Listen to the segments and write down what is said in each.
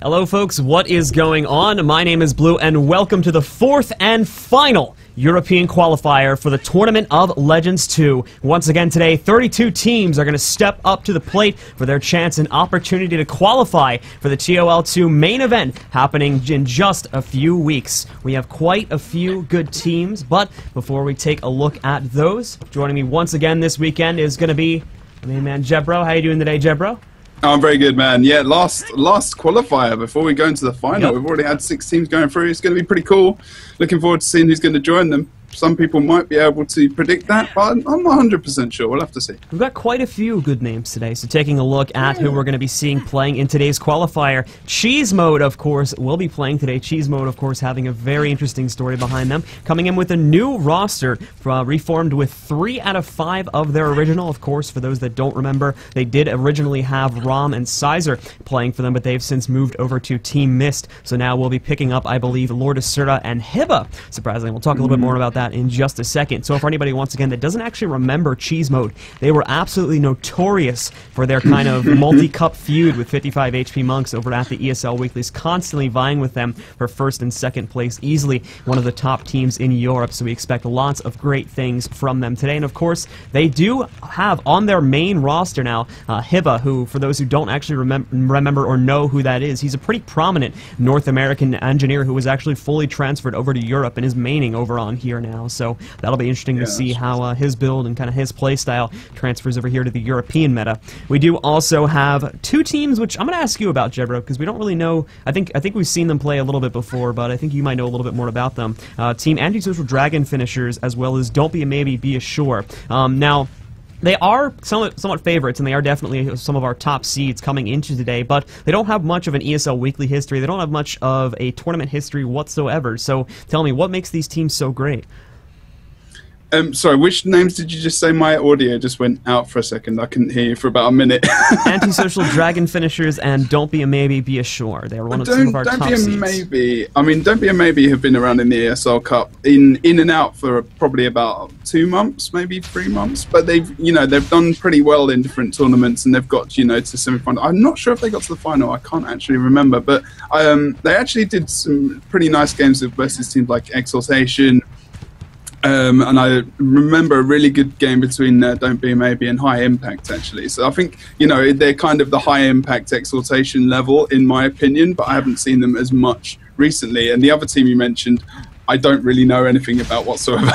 Hello folks, what is going on? My name is Blue and welcome to the fourth and final European qualifier for the Tournament of Legends 2. Once again today, 32 teams are going to step up to the plate for their chance and opportunity to qualify for the ToL2 main event happening in just a few weeks. We have quite a few good teams, but before we take a look at those, joining me once again this weekend is going to be my main man Jebro. How you doing today, Jebro? I'm very good, man. Yeah, last qualifier before we go into the final. Yep. We've already had 6 teams going through. It's going to be pretty cool. Looking forward to seeing who's going to join them. Some people might be able to predict that, but I'm not 100% sure. We'll have to see. We've got quite a few good names today, so taking a look at who we're going to be seeing playing in today's qualifier. Cheese Mode, of course, will be playing today. Cheese Mode, of course, having a very interesting story behind them. Coming in with a new roster, reformed with 3 out of 5 of their original. Of course, for those that don't remember, they did originally have Rom and Sizer playing for them, but they've since moved over to Team Mist. So now we'll be picking up, I believe, Lord Acerta and Hiba. Surprisingly, we'll talk a little bit more about that in just a second. So for anybody, once again, that doesn't actually remember Cheese Mode, they were absolutely notorious for their kind of multi-cup feud with 55 HP Monks over at the ESL Weeklies, constantly vying with them for first and second place, easily one of the top teams in Europe, so we expect lots of great things from them today. And of course, they do have on their main roster now, Hiba, who, for those who don't actually remember or know who that is, he's a pretty prominent North American engineer who was actually fully transferred over to Europe and is maining over on here now. So that'll be interesting to see how his build and kind of his play style transfers over here to the European meta. We do also have 2 teams, which I'm going to ask you about, Jebro, because we don't really know. I think we've seen them play a little bit before, but I think you might know a little bit more about them. Team Antisocial Dragon Finishers, as well as Don't Be a Maybe, Be a Sure. Now, they are somewhat favorites, and they are definitely some of our top seeds coming into today, but they don't have much of an ESL Weekly history. They don't have much of a tournament history whatsoever. So tell me, what makes these teams so great? Sorry, which names did you just say? My audio just went out for a second. I couldn't hear you for about a minute. Antisocial Dragon Finishers and Don't Be a Maybe, Be a Sure. They're one of some of our top seeds. Don't Be a Maybe. I mean, Don't Be a Maybe have been around in the ESL Cup in and out for probably about 2 months, maybe 3 months. But they've done pretty well in different tournaments, and they've got to semi-final. I'm not sure if they got to the final. I can't actually remember, but they actually did some pretty nice games versus teams like Exaltation. And I remember a really good game between Don't Be a Maybe and High Impact, actually. So I think, they're kind of the High Impact Exaltation level, in my opinion, but I haven't seen them as much recently. And the other team you mentioned, I don't really know anything about whatsoever.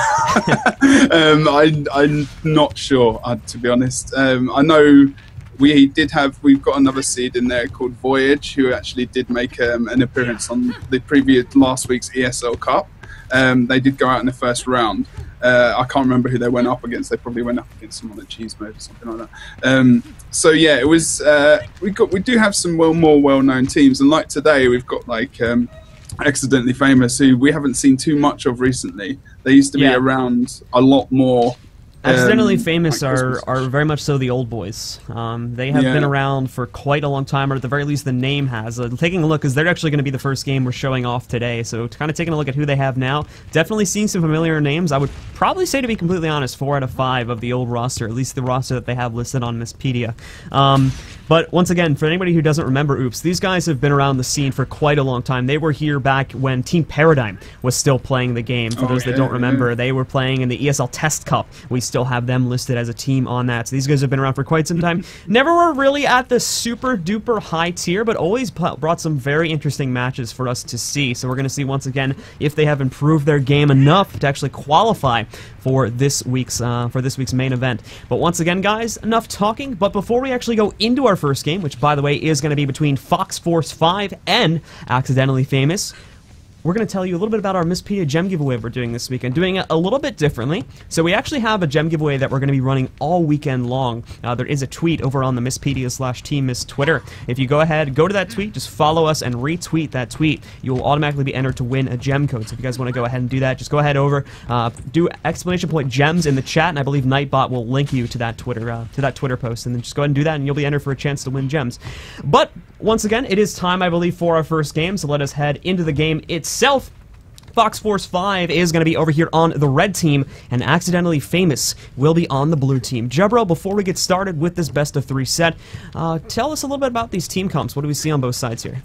I'm not sure, to be honest. I know we've got another seed in there called Voyage, who actually did make an appearance on the last week's ESL Cup. They did go out in the first round. I can't remember who they went up against. They probably went up against someone at Cheese Mode or something like that. So yeah, it was. We do have some more well-known teams, and like today, we've got like Accidentally Famous, who we haven't seen too much of recently. They used to be around a lot more. Accidentally Famous are very much so the old boys. They have been around for quite a long time, or at the very least the name has. Taking a look, because they're actually going to be the first game we're showing off today, so kind of taking a look at who they have now, definitely seeing some familiar names. I would probably say, to be completely honest, 4 out of 5 of the old roster, at least the roster that they have listed on Mistpedia. But once again, for anybody who doesn't remember Oops, these guys have been around the scene for quite a long time. They were here back when Team Paradigm was still playing the game. For those that don't remember, they were playing in the ESL Test Cup. We still have them listed as a team on that. So these guys have been around for quite some time. Never were really at the super duper high tier, but always brought some very interesting matches for us to see. So we're going to see once again if they have improved their game enough to actually qualify for this week's main event. But once again, guys, enough talking. But before we actually go into our first game, which by the way is going to be between FoxForceFive and Accidentally Famous, we're going to tell you a little bit about our Mistpedia gem giveaway we're doing this weekend. Doing it a little bit differently. So we actually have a gem giveaway that we're going to be running all weekend long. There is a tweet over on the Mistpedia/Team Mist Twitter. If you go ahead, go to that tweet, just follow us and retweet that tweet, you will automatically be entered to win a gem code. So if you guys want to go ahead and do that, just go ahead over, do exclamation point gems in the chat, and I believe Nightbot will link you to that Twitter post, and then just go ahead and do that, and you'll be entered for a chance to win gems. But once again, it is time, I believe, for our first game. So let us head into the game itself. FoxForceFive is going to be over here on the red team, and Accidentally Famous will be on the blue team. Jebro, before we get started with this best-of-3 set, tell us a little bit about these team comps. What do we see on both sides here?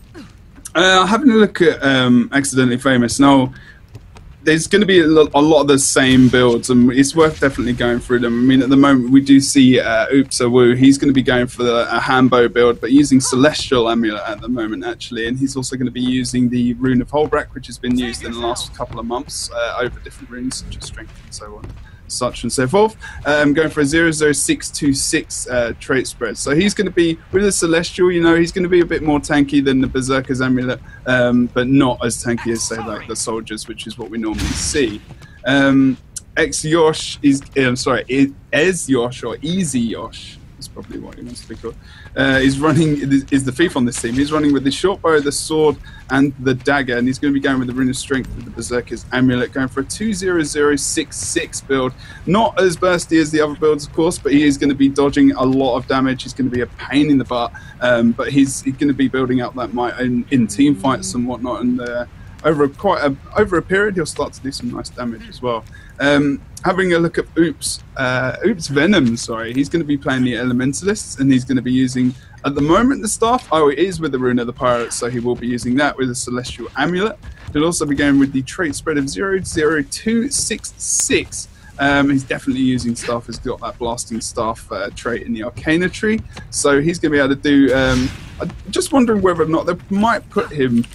Having a look at Accidentally Famous now. There's going to be a lot of the same builds, and it's worth definitely going through them. I mean, at the moment, we do see Woo. He's going to be going for a Hambo build, but using Celestial Amulet at the moment, actually. And he's also going to be using the Rune of Holbrak, which has been used in the last couple of months over different runes, such as Strength and so on. Such and so forth. Going for a 00626 trait spread. So he's going to be, with the Celestial, you know, he's going to be a bit more tanky than the Berserker's Amulet, but not as tanky as, say, like the Soldiers, which is what we normally see. Yosh is, Ez Yosh, or Easy Yosh, is probably what he wants to be called, is the thief on this team. He's running with the short bow, the sword, and the dagger, and he's going to be going with the Rune of Strength with the Berserker's Amulet, going for a 20066 build. Not as bursty as the other builds, of course, but he is going to be dodging a lot of damage. He's going to be a pain in the butt, but he's going to be building up that might in team fights and whatnot, and over a period, he'll start to do some nice damage as well. Having a look at Oops Venom, sorry, he's going to be playing the Elementalists, and he's going to be using, at the moment, the staff. Oh, it is with the Rune of the Pirates, so he will be using that with the Celestial Amulet. He'll also be going with the trait spread of 00266. He's definitely using staff. He's got that blasting staff trait in the Arcana tree, so he's going to be able to do. I'm just wondering whether or not they might put him.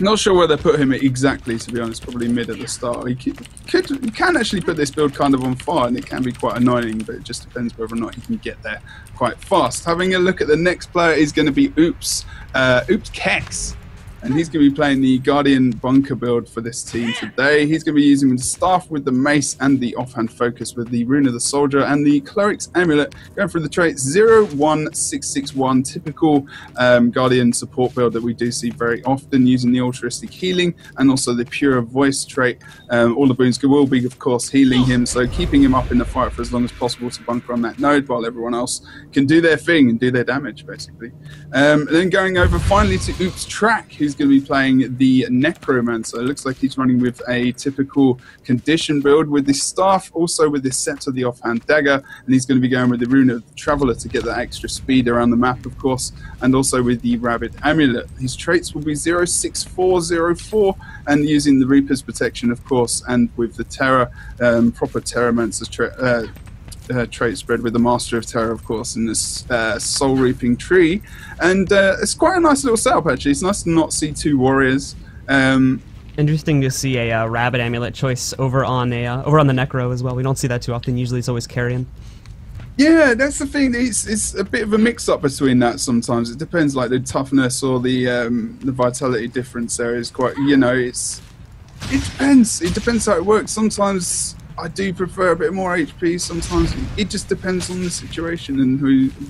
Not sure where they put him exactly, to be honest. Probably mid at the start. You can actually put this build kind of on fire, and it can be quite annoying, but it just depends whether or not you can get there quite fast. Having a look at the next player is going to be Oops Kex. And he's going to be playing the Guardian Bunker build for this team today. He's going to be using the staff with the mace and the offhand focus with the Rune of the Soldier and the Cleric's Amulet, going for the trait 01661, typical Guardian support build that we do see very often, using the altruistic healing and also the pure voice trait. All the boons will be, of course, healing him, so keeping him up in the fight for as long as possible to bunker on that node while everyone else can do their thing and do their damage, basically. Then going over finally to Oops Track, who's going to be playing the Necromancer. It looks like he's running with a typical condition build with the staff, also with the Scepter, the offhand dagger, and he's going to be going with the Rune of the Traveler to get that extra speed around the map, of course, and also with the Rabbit Amulet. His traits will be 06404, and using the Reaper's Protection, of course, and with the Terror, proper Terramancer's trait spread with the Master of Terror, of course, in this Soul Reaping tree. And it's quite a nice little setup, actually. It's nice to not see two warriors. Interesting to see a Rabbit Amulet choice over on the Necro as well. We don't see that too often. Usually it's always Carrion. Yeah, that's the thing. It's a bit of a mix-up between that sometimes. It depends, like the toughness or the vitality difference there is quite, you know, it depends. It depends how it works. Sometimes I do prefer a bit more HP. Sometimes it just depends on the situation and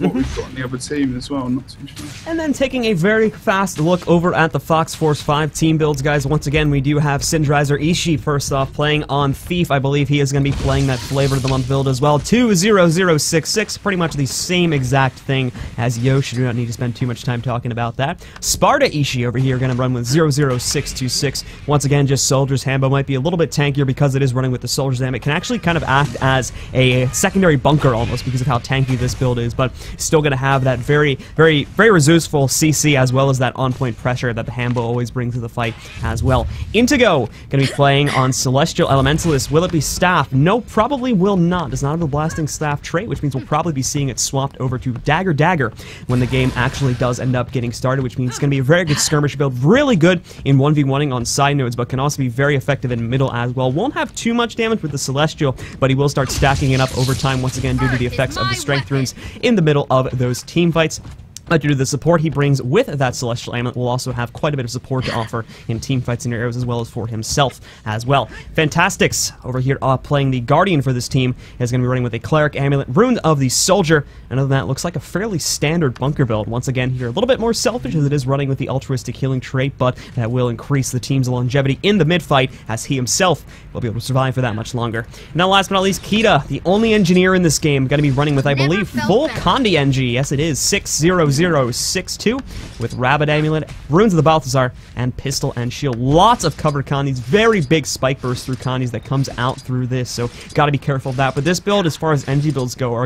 what we've got on the other team as well. I'm not too sure. And then taking a very fast look over at the FoxForceFive team builds, guys. Once again, we do have Syndrizer Ishii first off playing on Thief. I believe he is going to be playing that Flavor of the Month build as well. 20066, pretty much the same exact thing as Yosh. We don't need to spend too much time talking about that. Sparta Ishii over here going to run with 00626. Once again, just Soldier's Hambo might be a little bit tankier because it is running with the Soldier's Damage. It can actually kind of act as a secondary bunker almost because of how tanky this build is, but still going to have that very, very, very resourceful CC as well as that on-point pressure that the Hambo always brings to the fight as well. Intigo going to be playing on Celestial Elementalist. Will it be Staff? No, probably will not. Does not have a Blasting Staff trait, which means we'll probably be seeing it swapped over to Dagger when the game actually does end up getting started, which means it's going to be a very good skirmish build. Really good in 1v1ing on side nodes, but can also be very effective in middle as well. Won't have too much damage with the Celestial, but he will start stacking it up over time once again due to the effects of the Strength runes in the middle of those team fights. Due to the support he brings with that Celestial Amulet, will also have quite a bit of support to offer in team fight scenarios as well as for himself as well. Fantastics over here playing the Guardian for this team is going to be running with a Cleric Amulet, Rune of the Soldier, and other than that, it looks like a fairly standard bunker build. Once again, here a little bit more selfish as it is running with the Altruistic Healing trait, but that will increase the team's longevity in the mid-fight as he himself will be able to survive for that much longer. Now, last but not least, Kita, the only engineer in this game, going to be running with, I believe, full Condi Engie. Yes, it is 600. 3062 with Rabbit Amulet, Runes of the Balthazar, and Pistol and Shield. Lots of cover Connies, very big spike burst through Connies that comes out through this, so gotta be careful of that. But this build, as far as NG builds go,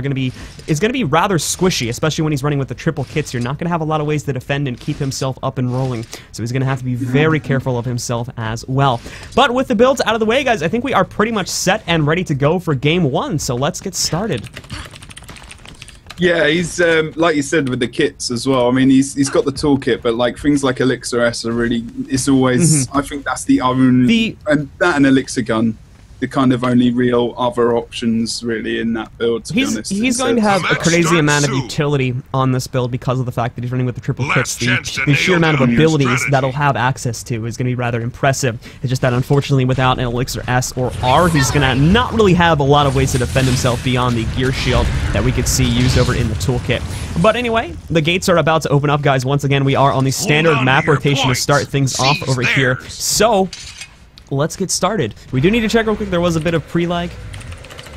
is gonna be rather squishy, especially when he's running with the triple kits. You're not gonna have a lot of ways to defend and keep himself up and rolling, so he's gonna have to be very careful of himself as well. But with the builds out of the way, guys, I think we are pretty much set and ready to go for game one, so let's get started. Yeah, he's like you said with the kits as well. I mean, he's got the toolkit, but like things like Elixir S are really. It's always. I think that's the only and that and Elixir Gun, the kind of only real other options really in that build. To be honest, he's going to have a crazy amount of utility on this build because of the fact that he's running with the triple kits. The sheer amount of abilities that he'll have access to is going to be rather impressive. It's just that unfortunately, without an Elixir S or R, he's going to not really have a lot of ways to defend himself beyond the gear shield that we could see used over in the toolkit. But anyway, the gates are about to open up, guys. Once again, we are on the standard map rotation to start things off over here. So let's get started. We do need to check real quick. There was a bit of pre-lag.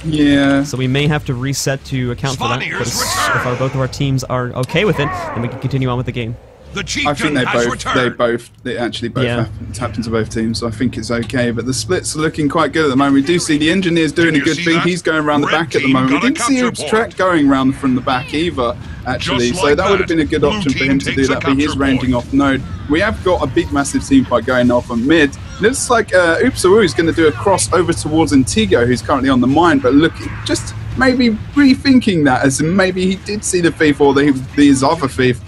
Yeah. So we may have to reset to account for that. But if both of our teams are okay with it, then we can continue on with the game. I think they actually both happen to both teams, so I think it's okay. But the splits are looking quite good at the moment. We do see the Engineer's doing a good thing. He's going around the back at the moment. We didn't see Oops Trek going around from the back either, actually. So that would have been a good option for him to do that, but he's ranging off node. We have got a big, massive team fight going off on mid. Looks like Oops is going to do a cross over towards Antigo, who's currently on the mine, but look, just maybe rethinking that, as maybe he did see the thief, or his other thief,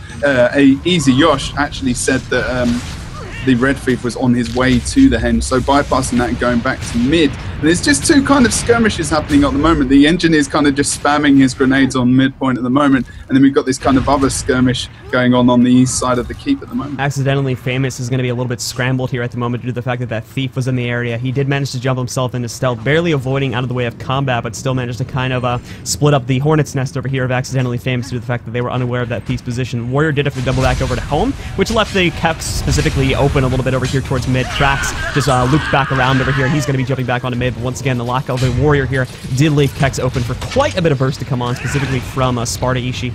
Easy Yosh, actually said that the red thief was on his way to the henge, so bypassing that and going back to mid. And there's just two kind of skirmishes happening at the moment. The Engineer's kind of just spamming his grenades on midpoint at the moment, and then we've got this kind of other skirmish going on the east side of the keep at the moment. Accidentally Famous is going to be a little bit scrambled here at the moment due to the fact that that thief was in the area. He did manage to jump himself into stealth, barely avoiding out of the way of combat, but still managed to kind of split up the Hornet's Nest over here of Accidentally Famous due to the fact that they were unaware of that thief's position. Warrior did have to double back over to home, which left the Keps specifically open a little bit over here towards mid. Trax just looped back around over here, and he's going to be jumping back onto mid, but once again, the lock of the Warrior here did leave Kex open for quite a bit of burst to come on, specifically from Sparta Ishii.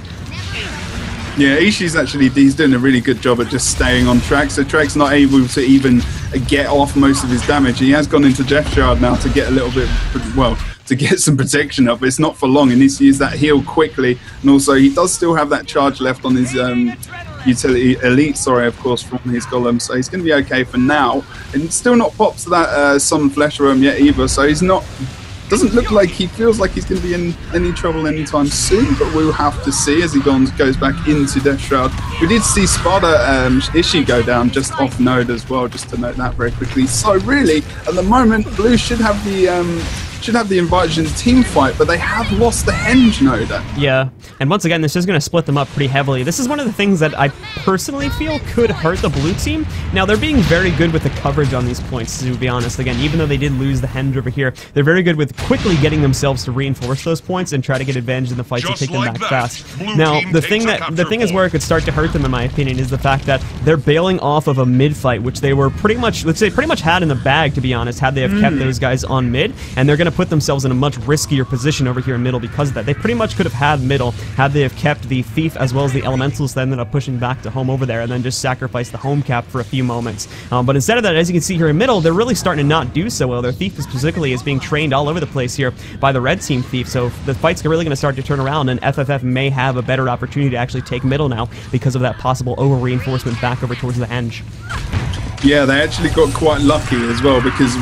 Yeah, Ishii's actually, he's doing a really good job at just staying on track, so Track's not able to even get off most of his damage. He has gone into Death Shard now to get a little bit, well, to get some protection up, but it's not for long. He needs to use that heal quickly, and also he does still have that charge left on his utility elite, of course, from his golem, so he's going to be okay for now. And still not popped to that Summon Flesh Room yet either, so he's not. Doesn't look like he feels like he's going to be in any trouble anytime soon, but we'll have to see as he goes back into Death Shroud. We did see Sparta Ishii go down just off node as well, just to note that very quickly. So really, at the moment, Blue should have the advantage in the team fight, but they have lost the henge node. Yeah, and once again, this is going to split them up pretty heavily. This is one of the things that I personally feel could hurt the blue team. Now, they're being very good with the coverage on these points, to be honest. Again, even though they did lose the henge over here, they're very good with quickly getting themselves to reinforce those points and try to get advantage in the fights and take them back fast. Now, the thing is where it could start to hurt them, in my opinion, is the fact that they're bailing off of a mid fight, which they were pretty much, let's say, pretty much had in the bag, to be honest, had they have kept those guys on mid, and they're going to put themselves in a much riskier position over here in middle because of that. They pretty much could have had middle had they have kept the thief as well as the elementals that ended up pushing back to home over there and then just sacrificed the home cap for a few moments. But instead of that, as you can see here in middle, they're really starting to not do so well. Their thief specifically is being trained all over the place here by the red team thief, so the fight's really going to start to turn around, and FFF may have a better opportunity to actually take middle now because of that possible over-reinforcement back over towards the henge. Yeah, they actually got quite lucky as well because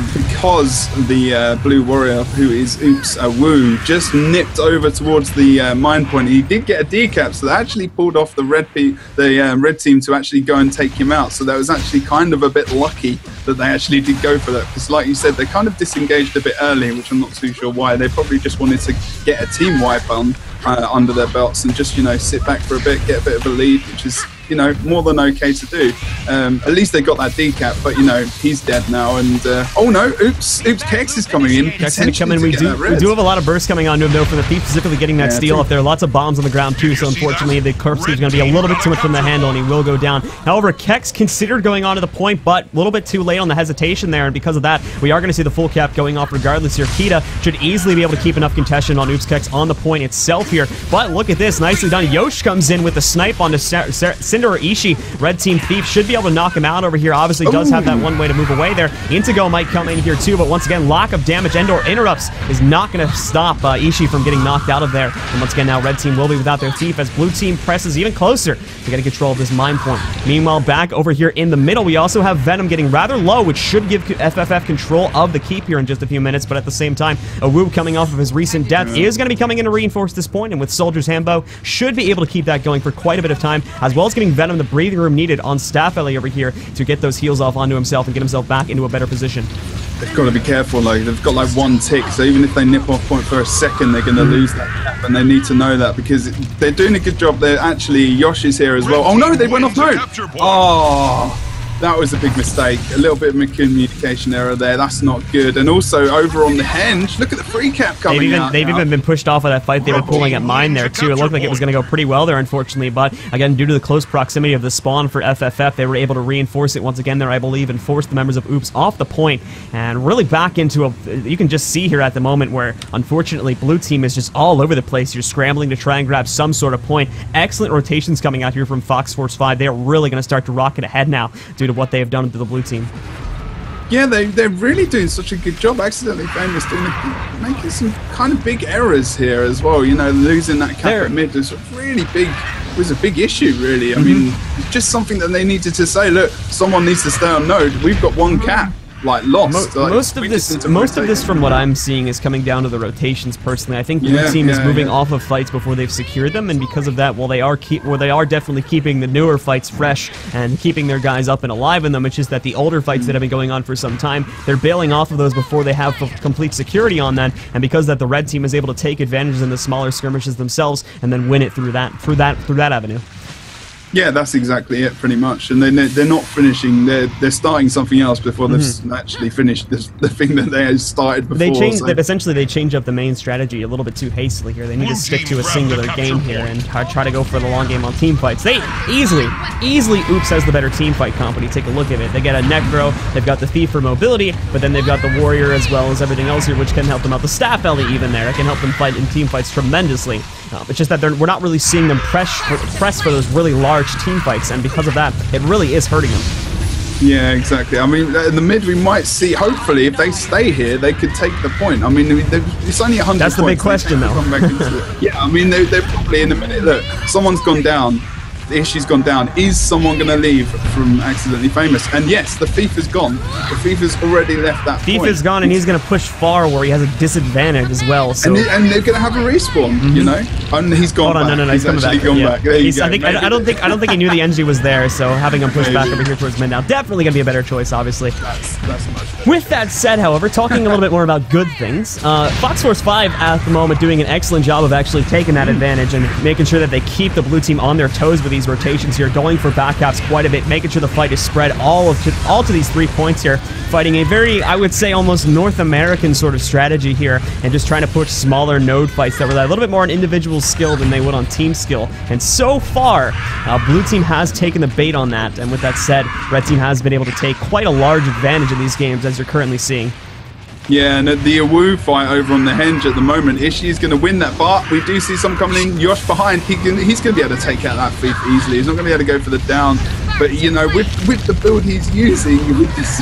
the blue warrior, who is Oops Woo, just nipped over towards the mine point. He did get a decap, so they actually pulled off the red team to actually go and take him out. So that was actually kind of a bit lucky that they actually did go for that, because like you said, they kind of disengaged a bit early, which I'm not too sure why. They probably just wanted to get a team wipe on under their belts and just, you know, sit back for a bit, get a bit of a lead, which is you know, more than okay to do. At least they got that decap, but you know, he's dead now. And oh no, oops, Kex is coming in. Kex is coming. We do have a lot of bursts coming on to him though, from the Thief specifically getting that steal up there. Lots of bombs on the ground too, so unfortunately the corpse is going to be a little bit too much from the handle, and he will go down. However, Kex considered going on to the point, but a little bit too late on the hesitation there, and because of that, we are going to see the full cap going off regardless here. Kita should easily be able to keep enough contention on Kex on the point itself here, but look at this, nicely done. Yosh comes in with the snipe onto Cinder or Ishii. Red Team Thief should be able to knock him out over here. Obviously does have that one way to move away there. Intego might come in here too, but once again, lack of damage and/or interrupts is not going to stop Ishii from getting knocked out of there. And once again, now Red Team will be without their Thief as Blue Team presses even closer to getting control of this mine point. Meanwhile, back over here in the middle, we also have Venom getting rather low, which should give FFF control of the keep here in just a few minutes, but at the same time, Awu coming off of his recent death is going to be coming in to reinforce this point, and with Soldier's Handbow, should be able to keep that going for quite a bit of time, as well as getting Venom the breathing room needed on Staff Ellie over here to get those heals off onto himself and get himself back into a better position. They've got to be careful, like, they've got like one tick, so even if they nip off point for a second, they're going to lose that cap, and they need to know that, because they're doing a good job. They're actually, Yosh is here as well. Oh no, they went off node! Oh, that was a big mistake. A little bit of miscommunication error there. That's not good. And also over on the Henge, look at the free cap coming out. They've even been pushed off of that fight they were pulling at mine there too. It looked like it was going to go pretty well there, unfortunately. But again, due to the close proximity of the spawn for FFF, they were able to reinforce it once again there, I believe, and force the members of Oops off the point and really back into a... You can just see here at the moment where, unfortunately, Blue Team is just all over the place. You're scrambling to try and grab some sort of point. Excellent rotations coming out here from FoxForceFive. They're really going to start to rocket ahead now due to what they have done to the Blue Team. Yeah, they're really doing such a good job. Accidentally Famous making some kind of big errors here as well. You know, losing that cap at mid was really big. Was a big issue, really. I mean, just something that they needed to say. Look, someone needs to stay on node. We've got one cap. Like lost. Most of this from what I'm seeing is coming down to the rotations. Personally, I think Blue Team is moving off of fights before they've secured them, and because of that, while they are definitely keeping the newer fights fresh and keeping their guys up and alive in them, it's just that the older fights that have been going on for some time, they're bailing off of those before they have complete security on that, and because that the Red Team is able to take advantages in the smaller skirmishes themselves and then win it through that avenue. Yeah, that's exactly it, pretty much. And they're not finishing. They're starting something else before they've actually finished the thing that they had started before. Essentially, they change up the main strategy a little bit too hastily here. They need to stick to a singular game here and try to go for the long game on team fights. They easily Oops has the better team fight company. Take a look at it. They get a Necro, they've got the Thief for mobility, but then they've got the Warrior as well as everything else here, which can help them out. The Staff Ellie even there. It can help them fight in team fights tremendously. It's just that we're not really seeing them press for those really large team fights, and because of that, it really is hurting them. Yeah, exactly. I mean, in the mid, we might see, hopefully, if they stay here, they could take the point. I mean, it's only 100 points. That's the big question, though. Yeah, I mean, they're probably in a minute. Look, someone's gone down. The issue's gone down. Is someone going to leave from Accidentally Famous? And yes, the Thief is gone. The Thief has already left that Thief is gone, and he's going to push far where he has a disadvantage as well. So. And they're going to have a respawn, you know? And he's gone back. No, he's coming back. Gone back. There you go. I don't think he knew the NG was there, so having him push back over here towards mid now, definitely going to be a better choice, obviously. That's much better. With that said, however, talking a little bit more about good things, FoxForceFive at the moment doing an excellent job of actually taking that advantage and making sure that they keep the Blue Team on their toes with these rotations here, going for backcaps quite a bit, making sure the fight is spread all to these 3 points here, fighting a very, I would say, almost North American sort of strategy here, and just trying to push smaller node fights that rely a little bit more on individual skill than they would on team skill. And so far, Blue Team has taken the bait on that, and with that said, Red Team has been able to take quite a large advantage of these games, as you're currently seeing. Yeah, and the Awu fight over on the Henge at the moment, Ishii is going to win that, but we do see some coming in. Yosh behind, he's going to be able to take out that Thief easily. He's not going to be able to go for the down, but you know, with the build he's using, with this,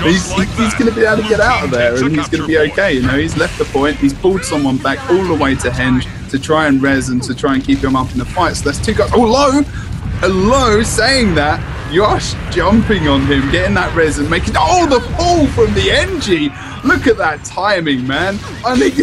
he's going to be able to get out of there, and he's going to be okay. You know, he's left the point, he's pulled someone back all the way to Henge to try and res and to try and keep him up in the fight. So there's two guys. Oh, low, saying that. Yosh jumping on him, getting that res and making the pull from the NG. Look at that timing, man. I think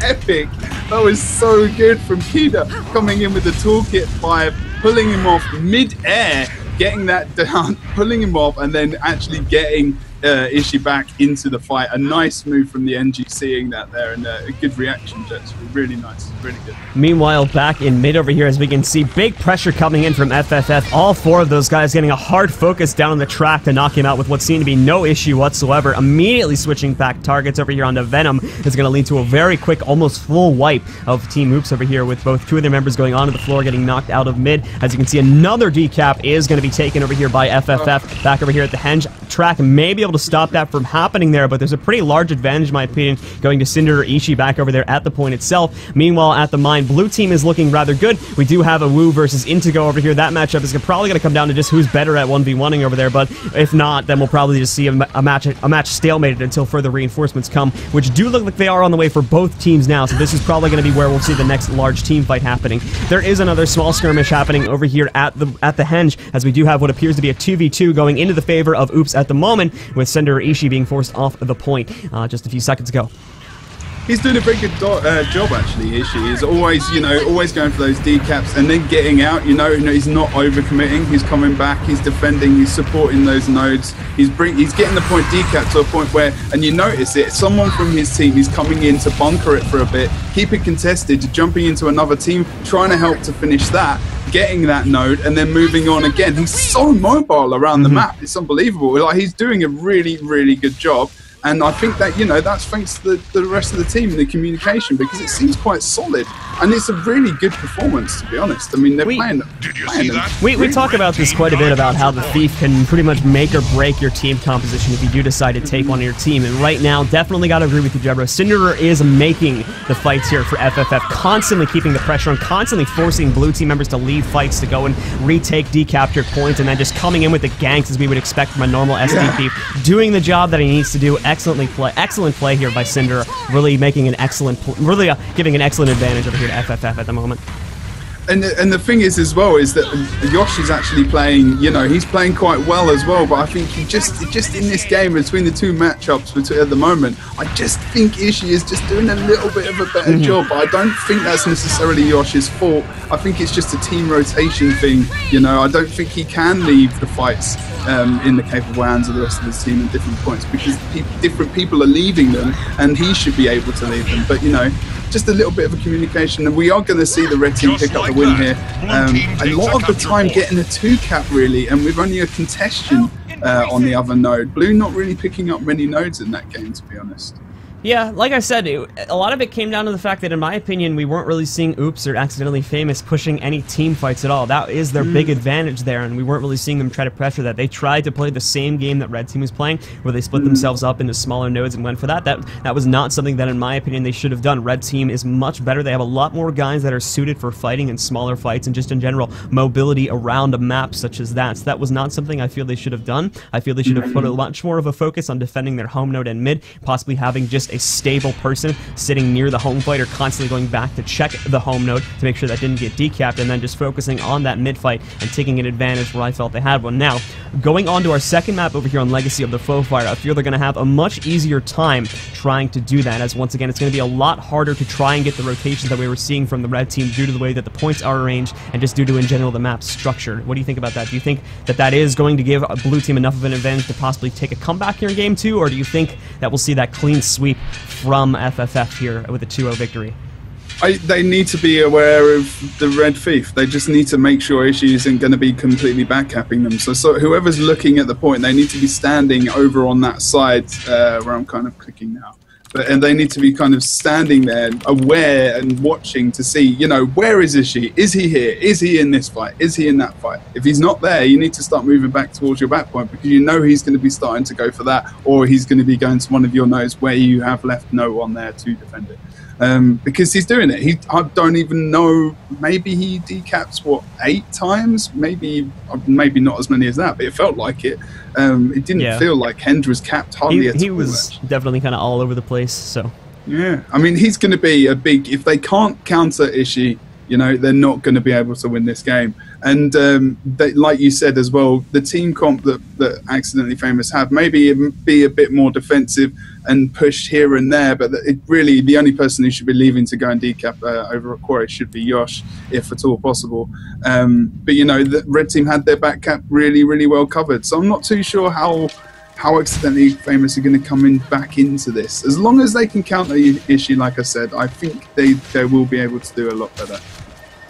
epic. That was so good from Kita, coming in with the toolkit 5, pulling him off mid-air, getting that down, pulling him off, and then actually getting Ishii back into the fight. A nice move from the NG, seeing that there, and a good reaction, Jets. Really nice, really good. Meanwhile, back in mid over here, as we can see, big pressure coming in from FFF. All four of those guys getting a hard focus down on the track to knock him out with what seemed to be no issue whatsoever. Immediately switching back targets over here onto Venom is going to lead to a very quick, almost full wipe of Team Oops over here, with both two of their members going onto the floor, getting knocked out of mid. As you can see, another decap is going to be taken over here by FFF. Back over here at the Henge track, may be able to stop that from happening there, but there's a pretty large advantage, in my opinion, going to Cinder or Ishii back over there at the point itself. Meanwhile, at the mine, blue team is looking rather good. We do have a Wu versus Intego over here. That matchup is probably going to come down to just who's better at 1v1ing over there, but if not, then we'll probably just see a match stalemated until further reinforcements come, which do look like they are on the way for both teams now, so this is probably going to be where we'll see the next large team fight happening. There is another small skirmish happening over here at the Henge, as we do have what appears to be a 2v2 going into the favor of Oops at the moment, with Cinder or Ishii being forced off the point just a few seconds ago. He's doing a very good job, actually. Ishii is always, always going for those decaps and then getting out. He's not overcommitting. He's coming back. He's defending. He's supporting those nodes. He's getting the point decap to a point where, and you notice it, someone from his team is coming in to bunker it for a bit, keep it contested, jumping into another team, trying to help to finish that, getting that node, and then moving on again. He's so mobile around the map. It's unbelievable. Like, he's doing a really, really good job. And I think that, that's thanks to the rest of the team and the communication, because it seems quite solid. And it's a really good performance, to be honest. I mean, they're playing. We talk about this quite a bit, about how the Thief can pretty much make or break your team composition if you do decide to take one of your team. And right now, definitely got to agree with you, Jebro. Cinderer is making the fights here for FFF, constantly keeping the pressure on, constantly forcing blue team members to leave fights to go and retake decapture points, and then just coming in with the ganks as we would expect from a normal SD Thief, doing the job that he needs to do. Excellent play here by Cinder, really making an excellent, giving an excellent advantage over here to FFF at the moment. And the thing is as well is that Yosh is actually playing, he's playing quite well as well, but I think he just in this game between the two matchups at the moment, I just think Ishii is just doing a little bit of a better job, but I don't think that's necessarily Yosh's fault. I think it's just a team rotation thing, I don't think he can leave the fights in the capable hands of the rest of his team at different points, because different people are leaving them and he should be able to leave them, but just a little bit of a communication, and we are going to see the red team pick up the win here. A lot of the time getting a 2-cap really, and with only a contestation on the other node. Blue not really picking up many nodes in that game, to be honest. Yeah, like I said, a lot of it came down to the fact that, in my opinion, we weren't really seeing Oops or Accidentally Famous pushing any team fights at all. That is their big advantage there, and we weren't really seeing them try to pressure that. They tried to play the same game that Red Team was playing, where they split themselves up into smaller nodes and went for that. That was not something that, in my opinion, they should have done. Red Team is much better. They have a lot more guys that are suited for fighting in smaller fights, and just in general, mobility around a map such as that. So that was not something I feel they should have done. I feel they should have put a much more of a focus on defending their home node and mid, possibly having just a stable person sitting near the home fight, or constantly going back to check the home node to make sure that didn't get decapped, and then just focusing on that mid fight and taking an advantage where I felt they had one. Now, going on to our second map over here on Legacy of the Foxfire, I feel they're going to have a much easier time trying to do that, as once again, it's going to be a lot harder to try and get the rotations that we were seeing from the red team due to the way that the points are arranged, and just due to, in general, the map's structure. What do you think about that? Do you think that that is going to give a blue team enough of an advantage to possibly take a comeback here in Game 2, or do you think that we'll see that clean sweep from FFF here with a 2-0 victory? They need to be aware of the red thief. They just need to make sure Ishii isn't going to be completely backcapping them. So whoever's looking at the point, they need to be standing over on that side where I'm kind of clicking now. And they need to be kind of standing there, aware and watching to see, where is Ishii? Is he here? Is he in this fight? Is he in that fight? If he's not there, you need to start moving back towards your back point, because he's going to be starting to go for that, or he's going to be going to one of your nodes where you have left no one there to defend it. Because he's doing it. I don't even know, maybe he decaps, 8 times? Maybe not as many as that, but it felt like it. It didn't feel like Henge was capped hardly at all. He was definitely kind of all over the place, so. Yeah, I mean, he's going to be a big, if they can't counter Ishii, they're not going to be able to win this game. And like you said as well, the team comp that Accidentally Famous have, maybe be a bit more defensive and push here and there, but really the only person who should be leaving to go and decap over a quarry should be Yosh, if at all possible. But the red team had their back cap really, really well covered, so I'm not too sure how how Accidentally Famous are going to come in back into this. As long as they can counter Ishii, like I said, I think they will be able to do a lot better.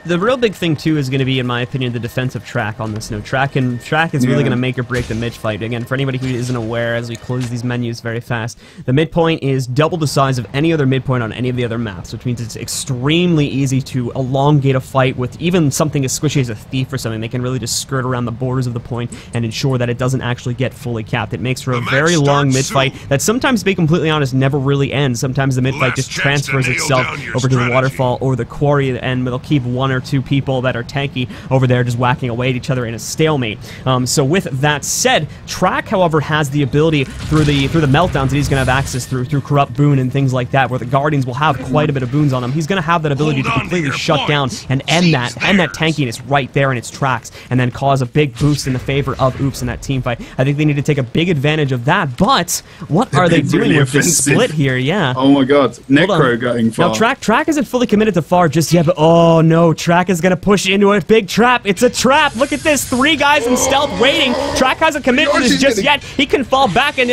The real big thing, too, is going to be, in my opinion, the defensive track on this. Track is really going to make or break the mid fight. Again, for anybody who isn't aware, as we close these menus very fast, the midpoint is double the size of any other midpoint on any of the other maps, which means it's extremely easy to elongate a fight with even something as squishy as a thief or something. They can really just skirt around the borders of the point and ensure that it doesn't actually get fully capped. It makes for a very long mid fight that sometimes, to be completely honest, never really ends. Sometimes the mid fight just transfers itself over to the waterfall or the quarry, and they'll keep one or two people that are tanky over there just whacking away at each other in a stalemate. So with that said, Track, however, has the ability through the meltdowns that he's going to have access through Corrupt Boon and things like that, where the Guardians will have quite a bit of boons on them. He's going to have that ability to completely shut down and end that tankiness right there in its tracks, and then cause a big boost in the favor of Oops in that team fight. I think they need to take a big advantage of that, but what are they doing with this split here? Yeah. Oh my god. Necro going far. Now Track isn't fully committed to far just yet, but oh no, Track is going to push into a big trap. It's a trap. Look at this. 3 guys in stealth waiting. Track hasn't committed to this just yet. He can fall back, and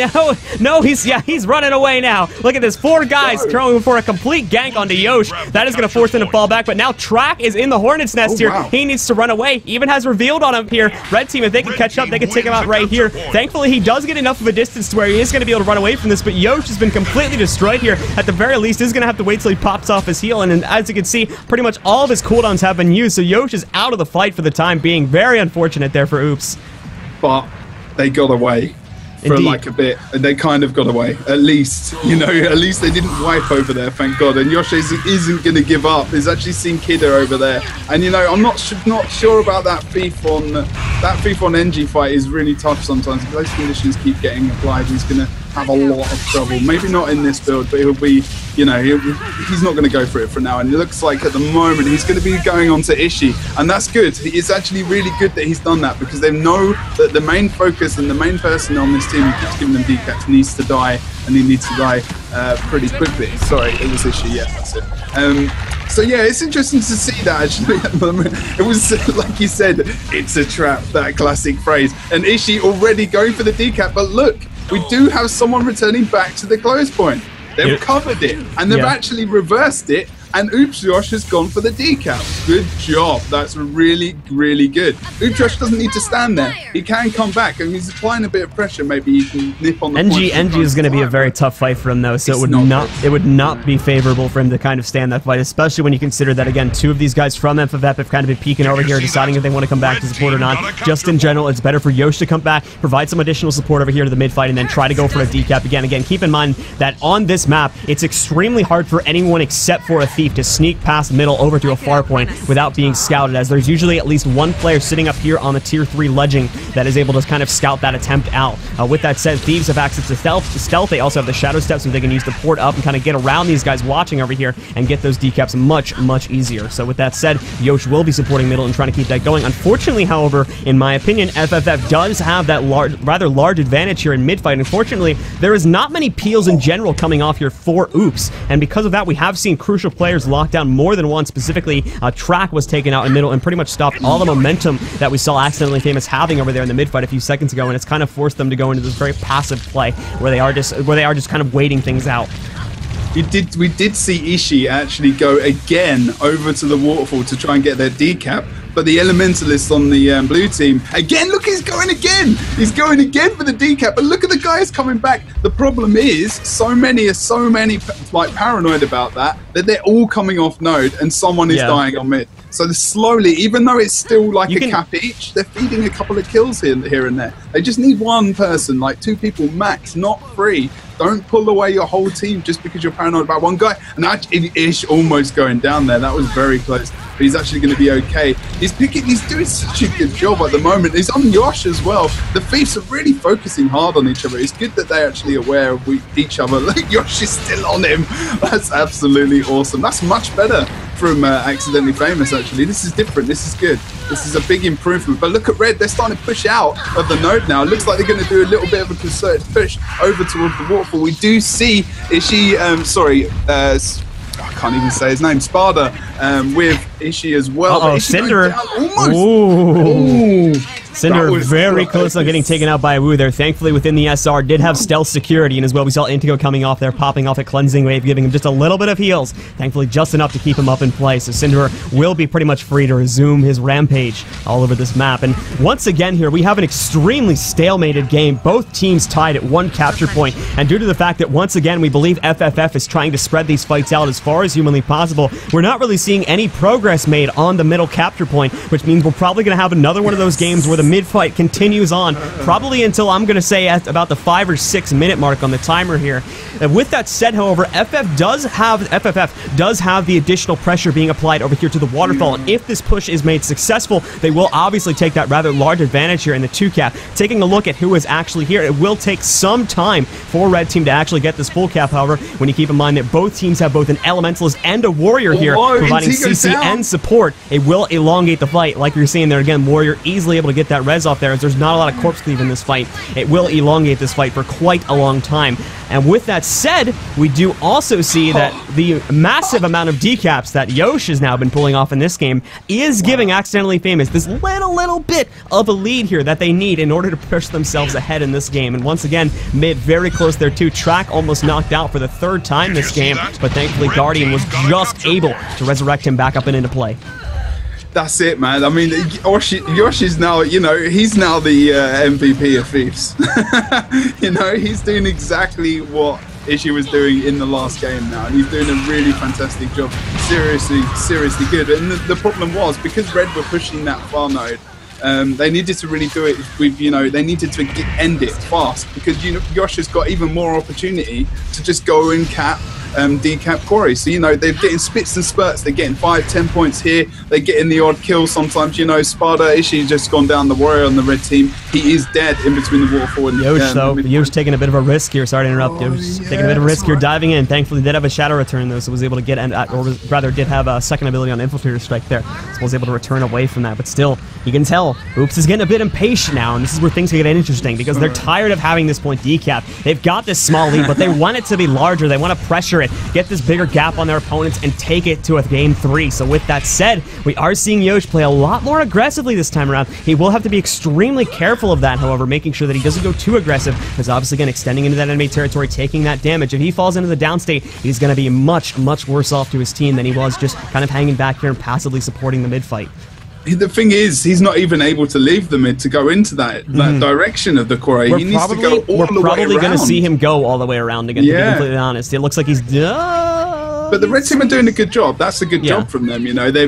no, he's running away now. Look at this. 4 guys throwing for a complete gank onto Yosh. That is going to force him to fall back, but now Track is in the Hornet's Nest here. Wow. He needs to run away. Even has revealed on him here. Red team, if they can catch up, they can take him out right here. Thankfully, he does get enough of a distance to where he is going to be able to run away from this, but Yosh has been completely destroyed here. At the very least, is going to have to wait till he pops off his heal, and as you can see, pretty much all of his cooldowns have been used, so Yosh is out of the fight for the time being. Very unfortunate there for Oops. But they got away for like a bit. They kind of got away. At least, at least they didn't wipe over there, thank God. And Yosh isn't going to give up. He's actually seen Kidder over there. And, I'm not sure about that thief on NG fight is really tough sometimes. If those conditions keep getting applied, he's going to have a lot of trouble. Maybe not in this build, but he'll be, he's not going to go for it for now. And it looks like at the moment he's going to be going on to Ishii, and that's good. It's actually really good that he's done that, because they know that the main focus and the main person on this team who keeps giving them decaps needs to die, and he needs to die pretty quickly. Sorry, it was Ishii. Yeah, that's it. So yeah, it's interesting to see that actually. It was like you said, it's a trap, that classic phrase. And Ishii already going for the decap, but look, we do have someone returning back to the close point. They've covered it, and they've actually reversed it, and Oops Josh has gone for the decap. Good job. That's really, really good. Oops Josh doesn't need to stand there. He can come back, and he's applying a bit of pressure. Maybe he can nip on the NG is going to be a very tough fight for him, though, so it would not be favorable for him to kind of stand that fight, especially when you consider that, again, 2 of these guys from FFF have kind of been peeking over here, deciding if they want to come back to support or not. Just in general, it's better for Yosh to come back, provide some additional support over here to the mid fight, and then try to go for a decap again. Again, keep in mind that on this map, it's extremely hard for anyone except for a thief to sneak past middle over to a far point without being scouted, as there's usually at least one player sitting up here on the tier 3 ledging that is able to kind of scout that attempt out. With that said, thieves have access to stealth. They also have the shadow steps, so they can use the port up and kind of get around these guys watching over here and get those decaps much, much easier. So with that said, Yosh will be supporting middle and trying to keep that going. Unfortunately, however, in my opinion, FFF does have that rather large advantage here in mid fight. Unfortunately, there is not many peels in general coming off here for Oops, and because of that, we have seen crucial players locked down more than once. Specifically, Track was taken out in middle and pretty much stopped all the momentum that we saw Accidentally Famous having over there in the mid fight a few seconds ago, and it's kind of forced them to go into this very passive play where they are just kind of waiting things out. We did see Ishii actually go again over to the waterfall to try and get their decap, but the Elementalist on the blue team, again, look, he's going again! He's going again for the decap, but look at the guys coming back. The problem is, so many like paranoid about that they're all coming off node and someone is dying on mid. So they're slowly, even though it's still like a cap each, they're feeding a couple of kills here and there. They just need one person, like 2 people max, not 3. Don't pull away your whole team just because you're paranoid about one guy. And actually, Ish almost going down there. That was very close. But he's actually going to be okay. He's doing such a good job at the moment. He's on Yosh as well. The Thieves are really focusing hard on each other. It's good that they're actually aware of each other. Look, Yosh is still on him. That's absolutely awesome. That's much better from Accidentally Famous, actually. This is different. This is good. This is a big improvement. But look at Red. They're starting to push out of the node now. It looks like they're going to do a little bit of a concerted push over towards the waterfall. We do see, I can't even say his name, Spada, with Ishii as well. Uh-oh, Cinder. Almost. Ooh. Cinder very close on getting taken out by Wu there. Thankfully, within the SR, did have stealth security, and as well, we saw Intego coming off there, popping off a cleansing wave, giving him just a little bit of heals. Thankfully, just enough to keep him up in play. So Cinder will be pretty much free to resume his rampage all over this map. And once again here, we have an extremely stalemated game. Both teams tied at 1 capture point. And due to the fact that once again, we believe FFF is trying to spread these fights out as far as humanly possible, we're not really seeing any progress made on the middle capture point, which means we're probably going to have another one of those games where the mid-fight continues on, probably until I'm going to say at about the 5 or 6 minute mark on the timer here. And with that said, however, FFF does have the additional pressure being applied over here to the waterfall, and if this push is made successful, they will obviously take that rather large advantage here in the 2 cap. Taking a look at who is actually here, it will take some time for Red Team to actually get this full cap, however, when you keep in mind that both teams have both an Elementalist and a Warrior here, providing CC and support. It will elongate the fight, like you're seeing there again. Warrior easily able to get that res off there, as there's not a lot of corpse cleave in this fight. It will elongate this fight for quite a long time. And with that said, we do also see that the massive amount of decaps that Yosh has now been pulling off in this game is giving Accidentally Famous this little bit of a lead here that they need in order to push themselves ahead in this game. And once again, mid very close there too. Track almost knocked out for the 3rd time this game, but thankfully Guardian was just able to resurrect him back up and into play. That's it, man. I mean, Yosh is now, you know, he's now the MVP of Thieves. You know, he's doing exactly what Ishii was doing in the last game now, and he's doing a really fantastic job. Seriously good. And the problem was, because Red were pushing that far node, they needed to really do it with, you know, they needed to end it fast, because, you know, Yosh has got even more opportunity to just go and cap decap Quarry. So, you know, they're getting spits and spurts. They're getting 5-10 points here. They're getting the odd kill sometimes. You know, Sparta, Ishii just gone down the Warrior on the red team. He is dead in between the waterfall and Yosh, though. Yosh taking a bit of a risk here. Sorry to interrupt. Yosh taking a bit of a risk here, diving in. Thankfully, did have a shadow return, though, so was able to get, or rather, did have a second ability on Infiltrator Strike there. So was able to return away from that. But still, you can tell, Oops is getting a bit impatient now, and this is where things get interesting, because they're tired of having this point decap. They've got this small lead, but they want it to be larger. They want to pressure it, get this bigger gap on their opponents, and take it to a game 3. So with that said, we are seeing Yosh play a lot more aggressively this time around. He will have to be extremely careful of that, however, making sure that he doesn't go too aggressive, because obviously, again, extending into that enemy territory, taking that damage. If he falls into the downstate, he's going to be much worse off to his team than he was just kind of hanging back here and passively supporting the mid-fight. The thing is, he's not even able to leave the mid to go into that direction of the quarry. He needs to go all the way around. We're probably going to see him go all the way around again, to be completely honest. It looks like he's done. But the red team are doing a good job. That's a good job from them. You know, they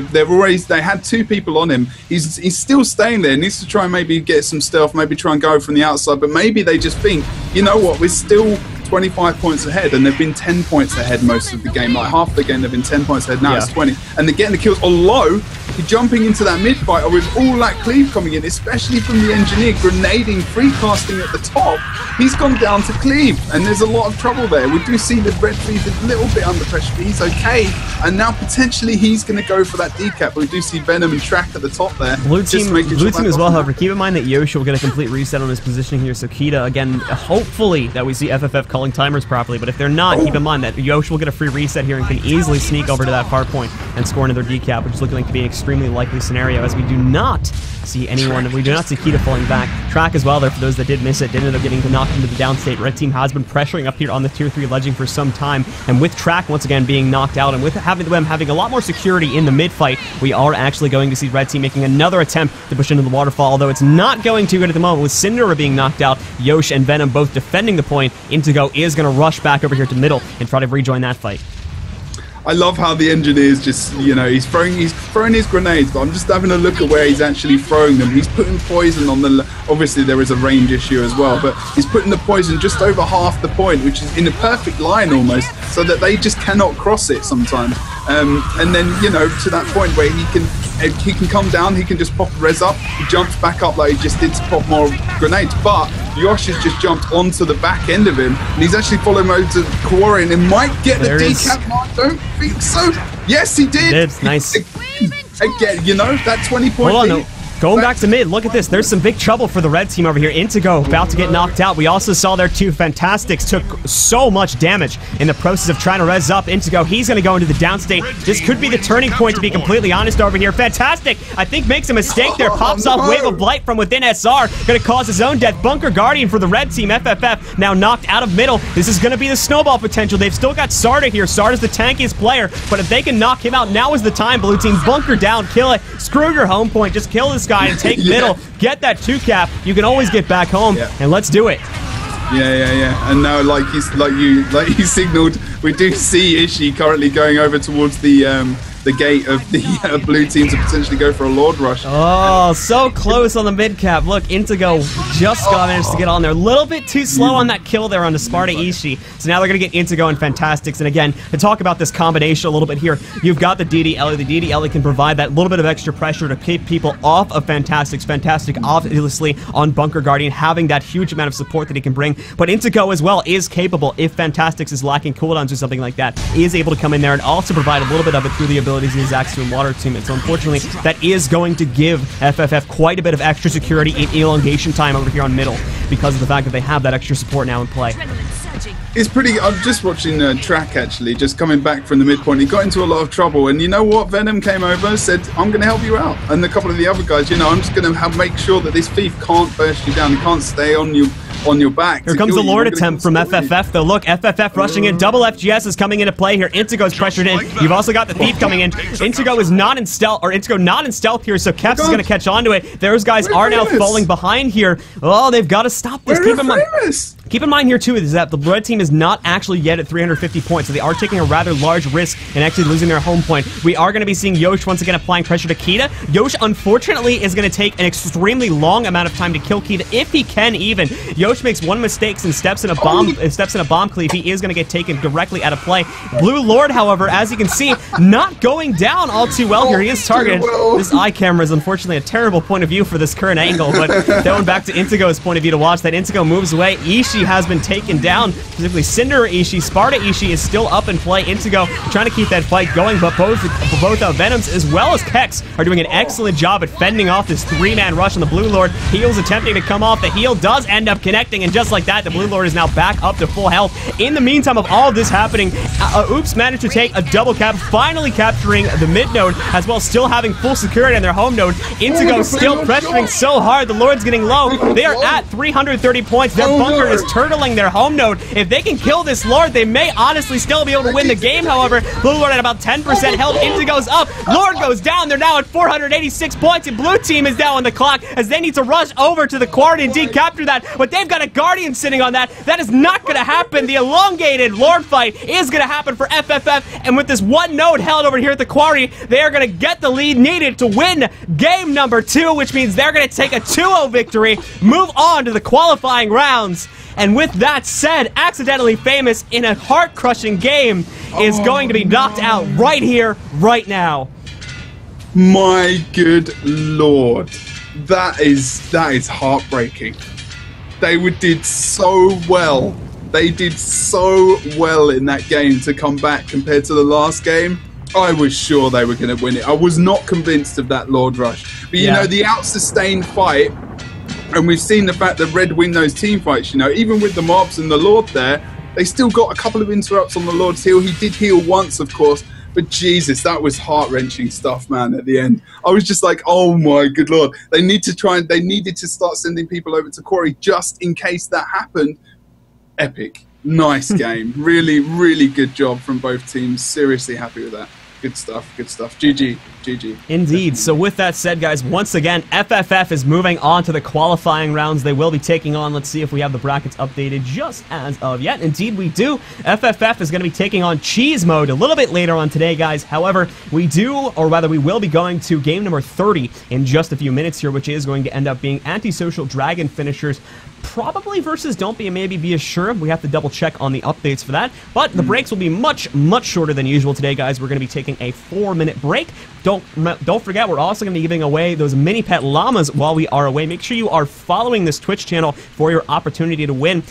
had 2 people on him. He's still staying there. He needs to try and maybe get some stealth, maybe try and go from the outside. But maybe they just think, you know what, we're still 25 points ahead, and they've been 10 points ahead most of the game. Like half the game, they've been 10 points ahead. Now it's 20, and they're getting the kills. Although jumping into that mid fighter with all that cleave coming in, especially from the engineer, grenading, free casting at the top, he's gone down to cleave, and there's a lot of trouble there. We do see the red cleave a little bit under pressure, but he's okay. And now potentially he's going to go for that decap. But we do see Venom and Track at the top there. Blue team as well, however. Keep in mind that Yosh will get a complete reset on his positioning here. So Kita, again, hopefully that we see FFF calling timers properly, but if they're not, keep in mind that Yosh will get a free reset here and can easily sneak over to that far point and score another decap, which is looking like to be an extremely likely scenario, as we do not see anyone, we do not see Kita falling back. Track as well there, for those that did miss it, did end up getting knocked into the downstate. Red team has been pressuring up here on the tier 3 ledging for some time, and with Track once again being knocked out, and with them having a lot more security in the mid fight, we are actually going to see Red team making another attempt to push into the waterfall, although it's not going too good at the moment, with Syndra being knocked out, Yosh and Venom both defending the point. Intego is going to rush back over here to middle and try to rejoin that fight. I love how the engineer's just, you know, he's throwing his grenades, but I'm just having a look at where he's actually throwing them. He's putting poison on the, obviously there is a range issue as well, but he's putting the poison just over half the point, which is in a perfect line almost, so that they just cannot cross it sometimes. And then, you know, to that point where he can come down, he can just pop the res up, he jumps back up like he just did to pop more grenades, but Yosh has just jumped onto the back end of him, and he's actually following him over to Quarry, and it might get the decap mark. Don't think so. Yes, he did. Nice. Again, you know, that 20-point lead. Going back to mid, look at this. There's some big trouble for the red team over here. Intego about to get knocked out. We also saw their two Fantastics took so much damage in the process of trying to res up. Intego, he's going to go into the downstate. This could be the turning point, to be completely honest, over here. Fantastic, I think, makes a mistake there. Pops off Wave of Blight from within SR. Going to cause his own death. Bunker Guardian for the red team. FFF now knocked out of middle. This is going to be the snowball potential. They've still got Sarda here. Sarda's the tankiest player, but if they can knock him out, now is the time. Blue team, bunker down, kill it. Screw your home point. Just kill this guy and take middle. Get that 2-cap. You can always get back home, and let's do it. Yeah. And now, like you signaled, we do see Ishii currently going over towards the gate of the blue team to potentially go for a Lord Rush. Oh, so close on the mid cap. Look, Intego just managed to get on there. A little bit too slow on that kill there on the Sparta Ishii. So now they're going to get Intego and Fantastics. And again, to talk about this combination a little bit here, you've got the DD Ellie. The DD Ellie can provide that little bit of extra pressure to keep people off of Fantastics. Fantastic, obviously, on Bunker Guardian, having that huge amount of support that he can bring. But Intego as well is capable, if Fantastics is lacking cooldowns or something like that, is able to come in there and also provide a little bit of it through the abilities of his Axe and Water team. And so unfortunately, that is going to give FFF quite a bit of extra security in elongation time over here on middle, because of the fact that they have that extra support now in play. It's pretty. I'm just watching Track actually, just coming back from the midpoint. He got into a lot of trouble, and you know what? Venom came over, said, "I'm going to help you out," and a couple of the other guys, you know, I'm just going to make sure that this thief can't burst you down. He can't stay on your back. Here comes the Lord attempt from FFF, though. Look, FFF rushing in. Double FGS is coming into play here. Intego's pressured in. You've also got the thief coming in. Intego is not in stealth, or Intego not in stealth here, so Keps is going to catch on to it. Those guys are now falling behind here. Oh, they've got to stop this. Keep in mind here, too, is that the red team is not actually yet at 350 points, so they are taking a rather large risk in actually losing their home point. We are going to be seeing Yosh once again applying pressure to Kita. Yosh, unfortunately, is going to take an extremely long amount of time to kill Kita, if he can even. Yosh makes one mistake and steps in a bomb cleave. He is going to get taken directly out of play. Blue Lord, however, as you can see, not going down all too well here. He is targeted. This eye camera is unfortunately a terrible point of view for this current angle, but going back to Intego's point of view to watch that. Intego moves away. Ishii has been taken down, specifically Cinder Ishii. Sparta Ishii is still up in play. Intego trying to keep that fight going, but both Venoms as well as Kex are doing an excellent job at fending off this 3-man rush on the Blue Lord. Heal's attempting to come off. The heal does end up connecting, and just like that, the Blue Lord is now back up to full health. In the meantime of all of this happening, Oops managed to take a double cap, finally capturing the mid node, as well still having full security on their home node. Intego still pressuring so hard. The Lord's getting low. They are at 330 points. Their bunker is turtling their home node. If they can kill this Lord, they may honestly still be able to win the game. However, Blue Lord at about 10% health. Intego's up. Lord goes down. They're now at 486 points, and Blue team is down on the clock as they need to rush over to the quarry and decapture that. But they've got a Guardian sitting on that. That is not going to happen. The elongated Lord fight is going to happen for FFF, and with this one node held over here at the quarry, they are going to get the lead needed to win game number 2, which means they're going to take a 2-0 victory, move on to the qualifying rounds. And with that said, Accidentally Famous in a heart-crushing game is going to be knocked out right here, right now. My good lord. That is heartbreaking. They did so well. They did so well in that game to come back compared to the last game. I was sure they were going to win it. I was not convinced of that Lord Rush. But, you know, the out-sustained fight, and we've seen the fact that Red win those team fights, you know, even with the mobs and the Lord there, they still got a couple of interrupts on the Lord's heal. He did heal once, of course, but Jesus, that was heart-wrenching stuff, man, at the end. I was just like, oh my good lord. They needed to start sending people over to Quarry just in case that happened. Epic. Nice game. Really, really good job from both teams. Seriously happy with that. Good stuff, good stuff. GG, GG. Indeed. So with that said, guys, once again, FFF is moving on to the qualifying rounds. They will be taking on, let's see if we have the brackets updated just as of yet. Indeed, we do. FFF is going to be taking on Cheese Mode a little bit later on today, guys. However, we will be going to game number 30 in just a few minutes here, which is going to end up being Antisocial Dragon Finishers, probably versus Don't Be a Maybe, Be a Sure. We have to double check on the updates for that. But the breaks will be much, much shorter than usual today, guys. We're going to be taking a 4-minute break. Don't forget, we're also going to be giving away those mini pet llamas while we are away. Make sure you are following this Twitch channel for your opportunity to win.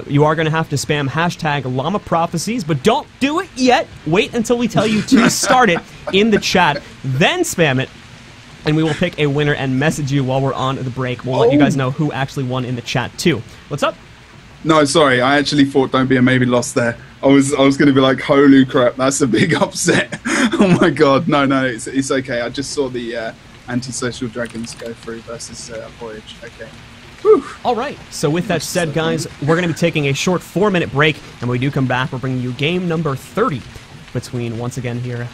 You are going to have to spam hashtag llama prophecies, but don't do it yet. Wait until we tell you to start it in the chat, then spam it. and we will pick a winner and message you while we're on the break. We'll let you guys know who actually won in the chat too. What's up? No, sorry, I actually thought Don't Be a Maybe lost there. I was going to be like, holy crap, that's a big upset. Oh my god, no, it's okay. I just saw the Antisocial Dragons go through versus Voyage. Okay. Whew. All right, so with that said, guys, we're going to be taking a short 4-minute break, and when we do come back, we're bringing you game number 30 between, once again here,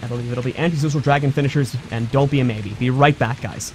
I believe it'll be Antisocial Dragon Finishers and Don't Be a Maybe. Be right back, guys.